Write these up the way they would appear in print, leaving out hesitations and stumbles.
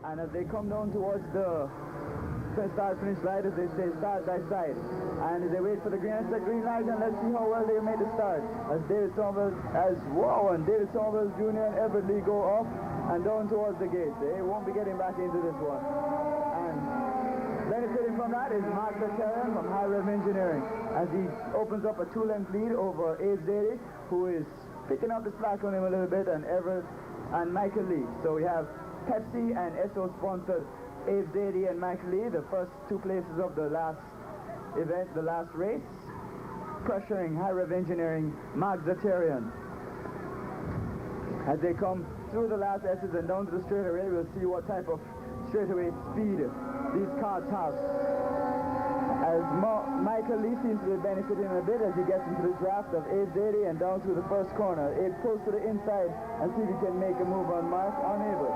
And as they come down towards the start-finish light, as they say, start by side. And as they wait for the green light, and let's see how well they make the start. As David Somerville, and David Somerville Jr. and Everett Lee go up and down towards the gate. They won't be getting back into this one. And benefiting from that is Mark Veteran from High Rev Engineering, as he opens up a 2-length lead over Abe Ziadie, who is picking up the slack on him a little bit, and Everett and Michael Lee. So we have Pepsi and Esso sponsored Abe Ziadie and Michael Lee, the first 2 places of the last event, the last race, pressuring High Rev Engineering, Mark Zatarian. As they come through the last S's and down to the straightaway, we'll see what type of straightaway speed these cars have. As Michael Lee seems to be benefiting a bit as he gets into the draft of Abe Ziadie and down through the first corner. Abe pulls to the inside and see if he can make a move on Mark. Unable.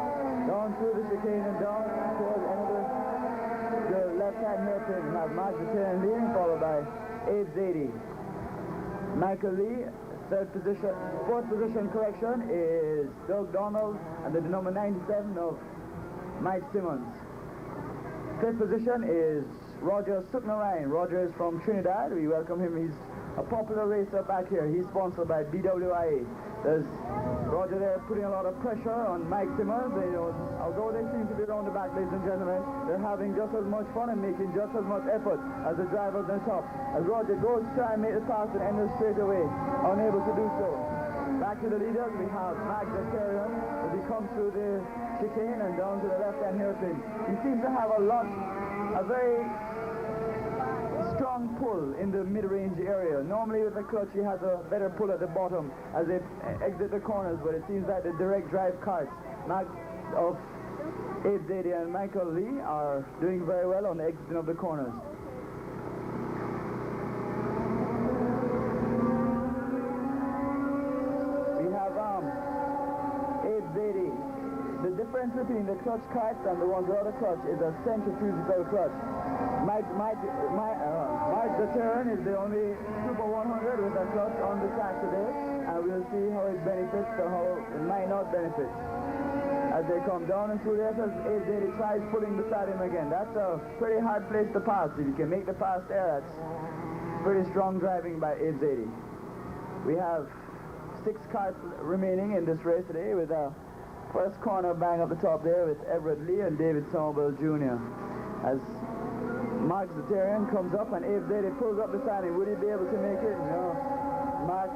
Down through the chicane and down towards the left-hand hairpin. We have Mark Zatarian leading, followed by Abe Ziadie. Michael Lee, fourth position correction is Doug Donald, and the number 97 of Mike Simmons. Fifth position is Roger Suknarayan. Roger is from Trinidad. We welcome him. He's a popular racer back here. He's sponsored by BWIA. There's Roger there putting a lot of pressure on Mike Simmons. Although they seem to be around the back, ladies and gentlemen, they're having just as much fun and making just as much effort as the drivers on top. As Roger goes to try and make the pass and end it straight away, unable to do so. Back to the leaders, we have Mark Zakarian as he comes through the chicane and down to the left-hand hairpin. He seems to have a very strong pull in the mid-range area. Normally with the clutch he has a better pull at the bottom as they exit the corners, but it seems that the direct drive carts of Abe Ziadie and Michael Lee are doing very well on the exiting of the corners. We have Abe Ziadie. The difference between the clutch carts and the ones without a clutch is a centrifugal clutch. Mike Zatarian is the only Super 100 with a clutch on the track today, and we'll see how it benefits or how it might not benefit. As they come down and through there, as Abe Ziadie tries pulling beside him again. That's a pretty hard place to pass. If you can make the pass there, that's pretty strong driving by Abe Ziadie. We have 6 cars remaining in this race today, with a first corner bang up the top there with Everett Lee and David Somerville Jr. As Mark Zatarian comes up and Abe Ziadie pulls up beside him. Would he be able to make it? No. Mark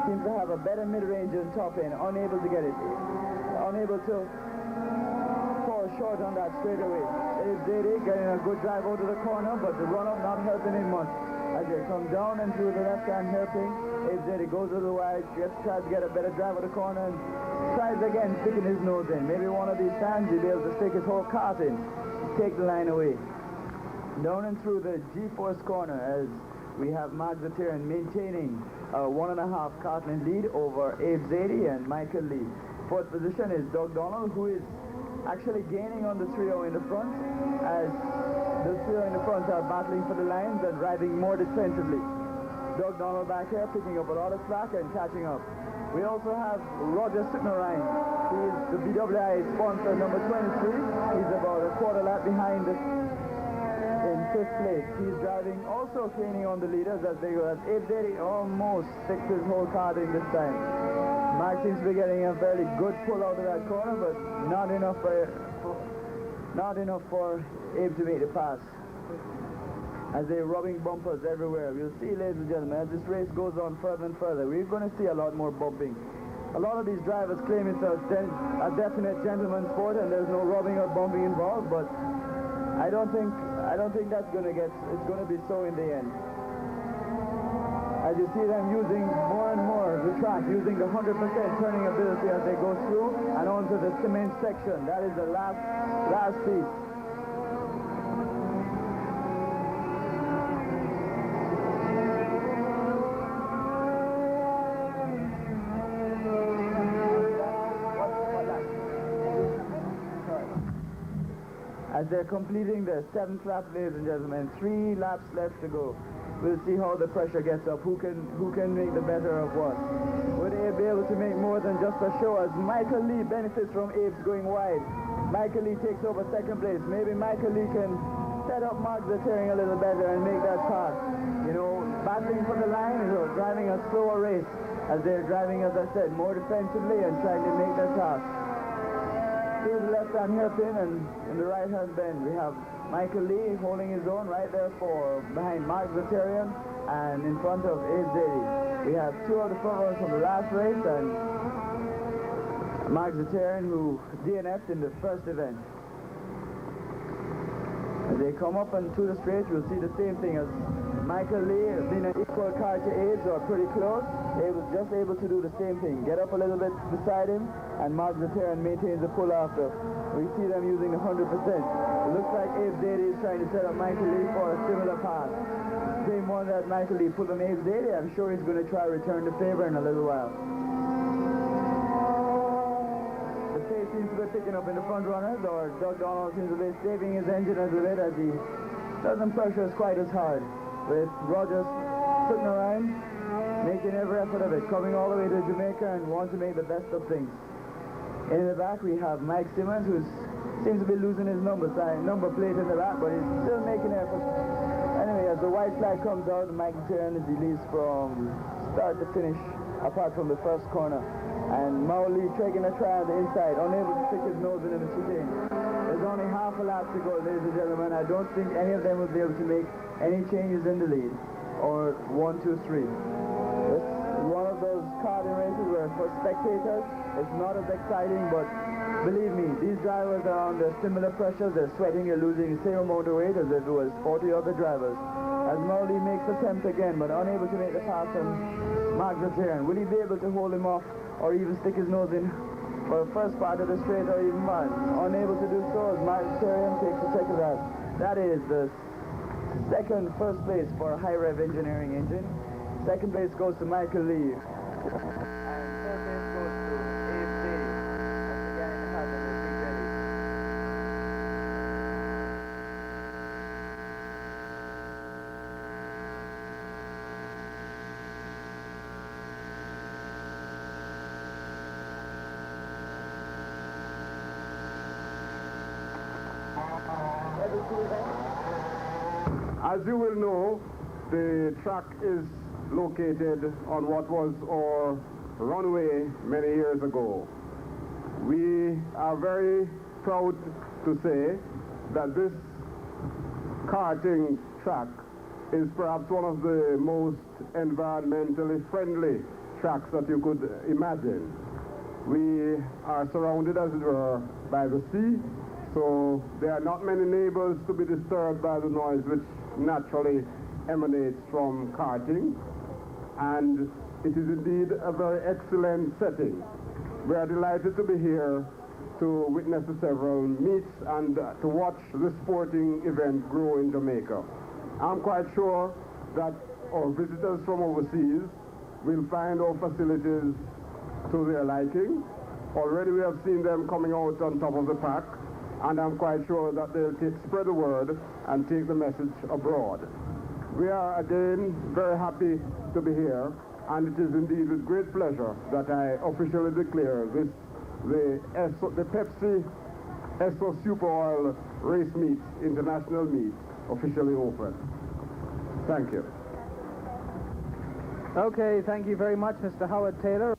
seems to have a better mid-range than top end, unable to get it. Unable to fall short on that straightaway. Abe Ziadie getting a good drive out of the corner, but the run-up not helping him much. As they come down and through the left-hand hairpin, Abe Ziadie goes to the wide, tries to get a better drive of the corner, and tries again sticking his nose in. Maybe one of these times he'll be able to stick his whole cart in, take the line away. Down and through the G-force corner, as we have Mark Zatarian maintaining a 1.5 cart length lead over Abe Ziadie and Michael Lee. Fourth position is Doug Donald, who is actually gaining on the trio in the front, as the trio in the front are battling for the lines and driving more defensively. Doug Donald back here picking up a lot of slack and catching up. We also have Roger Suknarayan. He is the BWI sponsor number 23. He's about a quarter lap behind in 5th place. He's driving, also gaining on the leaders as they go. As Abe Ziadie almost sticks his whole card in this time. Mark seems to be getting a fairly good pull out of that corner, but not enough for Abe to make the pass. As they're rubbing bumpers everywhere. We'll see, ladies and gentlemen, as this race goes on further and further, we're going to see a lot more bumping. A lot of these drivers claim it's a definite gentleman's sport and there's no rubbing or bumping involved, but I don't think that's going to it's going to be so in the end. As you see them using more and more the track, using the 100% turning ability as they go through and onto the cement section. That is the last piece. As they're completing the 7th lap, ladies and gentlemen, 3 laps left to go. We'll see how the pressure gets up. Who can make the better of what? Would Abe be be able to make more than just a show, as Michael Lee benefits from Abe's going wide. Michael Lee takes over second place. Maybe Michael Lee can set up Mark Zatarian a little better and make that pass. You know, battling for the line, driving a slower race, as they're driving, as I said, more defensively and trying to make that pass. Here's the left-hand hairpin, and in the right-hand bend, we have Michael Lee holding his own right there behind Mark Zatarian, and in front of Abe Ziadie. We have two of the front runners from the last race, and Mark Zatarian, who DNF'd in the first event. As they come up and to the straight, you'll see the same thing as Michael Lee, being an equal car to Abe, or pretty close. Abe was just able to do the same thing. Get up a little bit beside him, and Mark Zatarian maintains the pull after. We see them using the 100%. It looks like Abe Ziadie is trying to set up Michael Lee for a similar pass. Same one that Michael Lee put on Abe Ziadie. I'm sure he's going to try to return the favor in a little while. The pace seems to be picking up in the front runners, or Doug Donald seems to be saving his engine a little bit as he doesn't pressure us quite as hard. With Rogers sitting around, making every effort of it, coming all the way to Jamaica and want to make the best of things. In the back we have Mike Simmons, who seems to be losing his number plate in the back, but he's still making effort. Anyway, as the white flag comes out, Mike Zatarian is released from start to finish, apart from the first corner. And Mowley taking a try on the inside, unable to stick his nose into the chicane. There's only half a lap to go, ladies and gentlemen. I don't think any of them will be able to make any changes in the lead, or 1, 2, 3. It's one of those karting races where for spectators it's not as exciting, but believe me, these drivers are under similar pressures. They're sweating, they're losing the same amount of weight as if it was 40 other drivers. As Mowley makes attempt again, but unable to make the pass from Mark Zatarian. Will he be able to hold him off, or even stick his nose in for the first part of the straight, or even more? Unable to do so as Mark Zatarian takes the second lap. That is the first place for a high rev engineering engine. Second place goes to Michael Lee. And third place goes to Abe Ziadie. That's the guy in the hat and the big belly. As you will know, the track is located on what was our runway many years ago. We are very proud to say that this karting track is perhaps one of the most environmentally friendly tracks that you could imagine. We are surrounded, as it were, by the sea, so there are not many neighbors to be disturbed by the noise which naturally emanates from karting, and it is indeed a very excellent setting. We are delighted to be here to witness the several meets and to watch the sporting event grow in Jamaica. I'm quite sure that our visitors from overseas will find our facilities to their liking. Already we have seen them coming out on top of the pack, and I'm quite sure that they'll spread the word and take the message abroad. We are again very happy to be here, and it is indeed with great pleasure that I officially declare the Pepsi Esso Super Oil Race Meet, International Meet, officially open. Thank you. Okay, thank you very much, Mr. Howard Taylor.